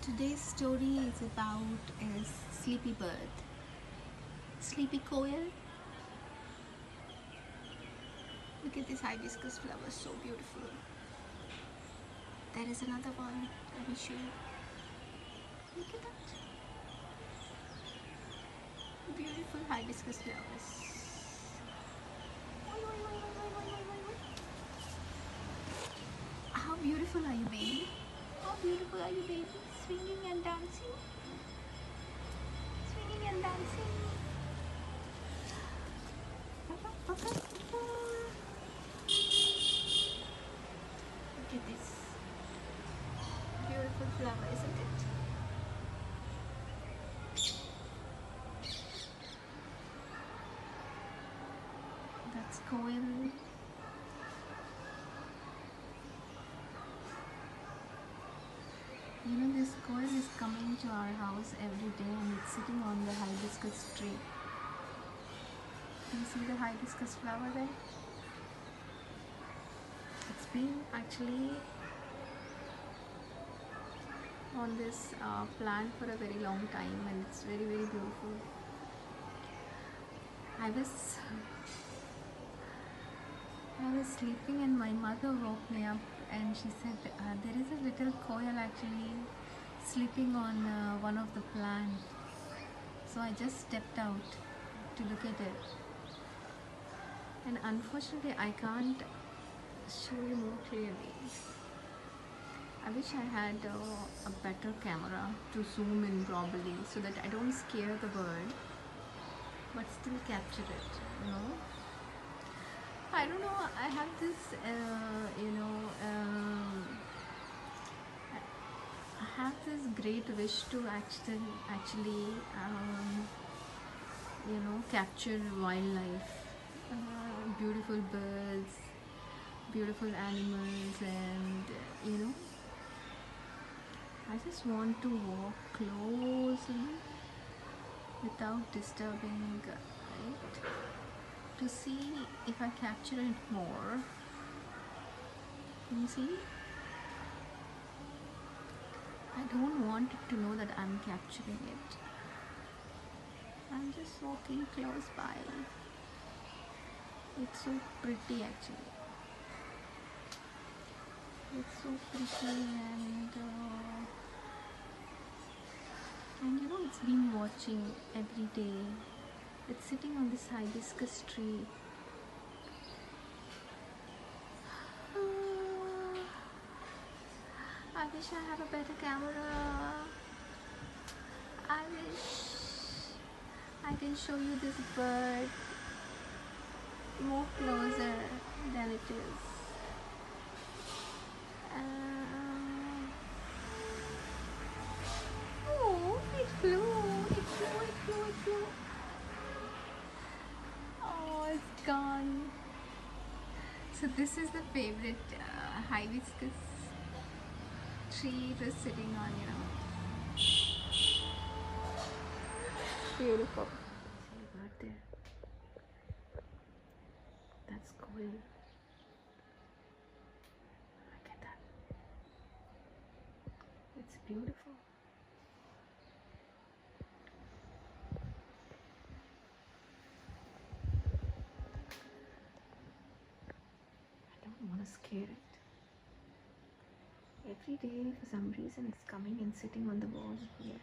Today's story is about a sleepy bird. Sleepy koel. Look at this hibiscus flower, so beautiful. There is another one. Let me show you. Look at that. Beautiful hibiscus flowers. How beautiful are you, baby? How beautiful are you, baby? Swinging and dancing. Swinging and dancing. Look at this beautiful flower, isn't it? That's koel. You know, this koel is coming to our house every day and it's sitting on the hibiscus tree. Do you see the hibiscus flower there? It's been actually on this plant for a very long time and it's very beautiful. I was sleeping and my mother woke me up and she said there is a little koel actually sleeping on one of the plants. So I just stepped out to look at it. And unfortunately I can't show you more clearly. I wish I had a better camera to zoom in properly so that I don't scare the bird but still capture it, you know. I don't know, I have this, I have this great wish to actually capture wildlife, beautiful birds, beautiful animals, and I just want to walk closely without disturbing, right? To see if I capture it more. Can you see? I don't want it to know that I'm capturing it. I'm just walking close by. It's so pretty actually. It's so pretty and you know, it's been watching every day. It's sitting on this hibiscus tree. I wish I had a better camera. I wish I can show you this bird more closer than it is. Oh, it flew. Oh, it's gone. So this is the favorite hibiscus tree it was sitting on, you know. Beautiful. See a bird there. That's cool. Look at that. It's beautiful. I don't want to scare it. Every day, for some reason, it's coming and sitting on the wall here.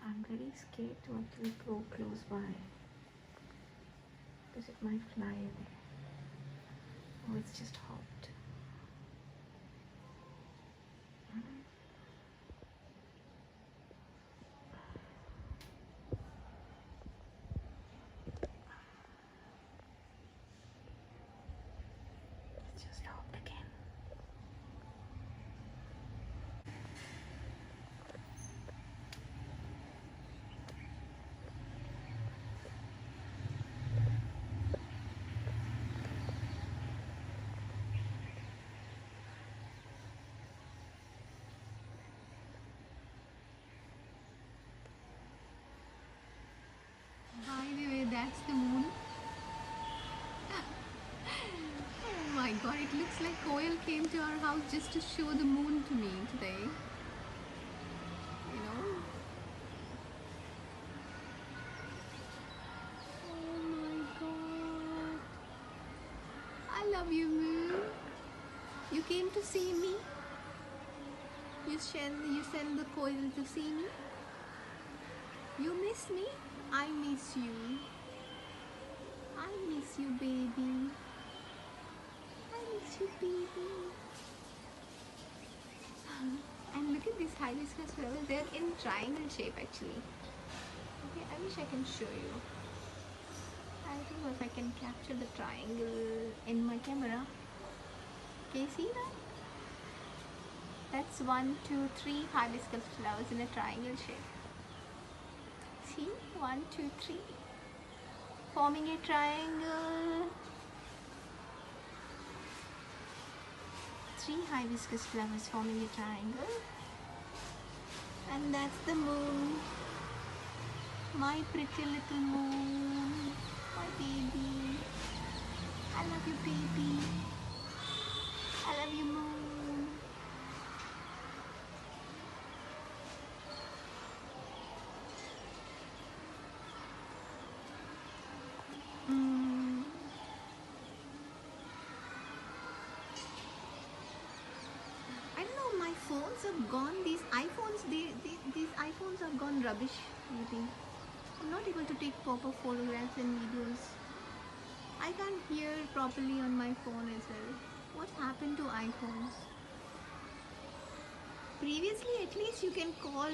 I'm very scared to actually go close by because it might fly away. Oh, it's just hopped. It's just hopped again. people came to our house just to show the moon to me today. You know? Oh my god. I love you, moon. You came to see me. You send the coil to see me. You miss me? I miss you. I miss you, baby. I miss you, baby. And look at these hibiscus flowers. They're in triangle shape actually. Okay, I wish I can show you. I don't know if I can capture the triangle in my camera. Can you see that? That's 1, 2, 3 hibiscus flowers in a triangle shape. See? 1, 2, 3. Forming a triangle. 3 hibiscus flowers forming a triangle. And that's the moon. My pretty little moon. My baby. I love you, baby. I love you, moon. I don't know, my phones have gone, these iPhones, these iPhones have gone rubbish, I think. I'm not able to take proper photographs and videos. I can't hear properly on my phone as well. What happened to iPhones? Previously, at least you can call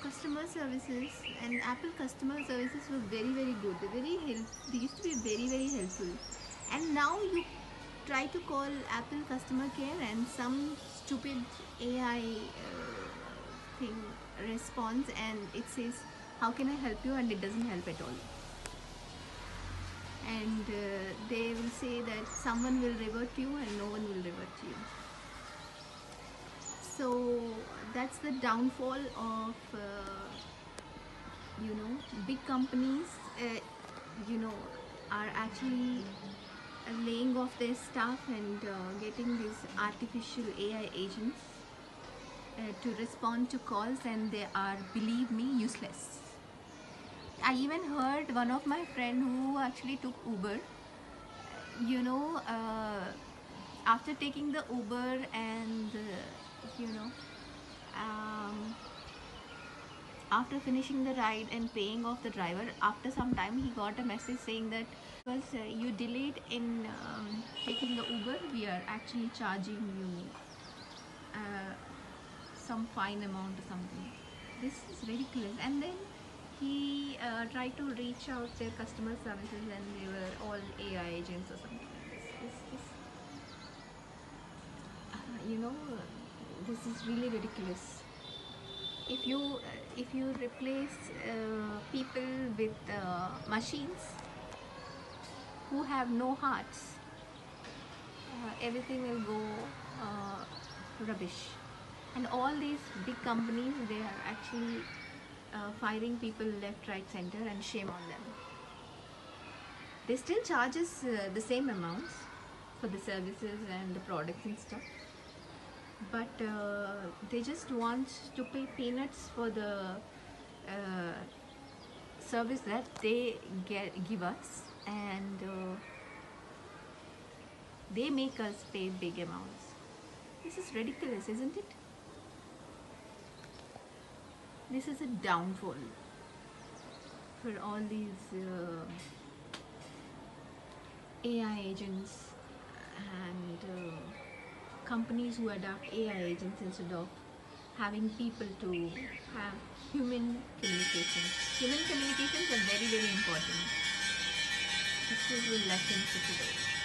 customer services, and Apple customer services were very good. They used to be very helpful. And now you try to call Apple customer care and some stupid AI thing responds and it says, how can I help you? And it doesn't help at all. And they will say that someone will revert you and no one will revert you. So that's the downfall of big companies are actually laying off their staff and getting these artificial AI agents to respond to calls, and they are, believe me, useless. I even heard one of my friend who actually took Uber, after taking the Uber and after finishing the ride and paying off the driver, after some time he got a message saying that because you delayed in taking the Uber, we are actually charging you some fine amount or something. This is ridiculous. And then he tried to reach out their customer services and they were all AI agents or something. This is really ridiculous. If you replace people with machines who have no hearts, everything will go rubbish. And all these big companies, they are actually firing people left, right, center, and shame on them. They still charges the same amounts for the services and the products and stuff, but they just want to pay peanuts for the service that they give us, and they make us pay big amounts. This is ridiculous, isn't it? This is a downfall for all these AI agents and companies who adopt AI agents instead of having people to have human communication. Human communications are very important. This is the lesson for today.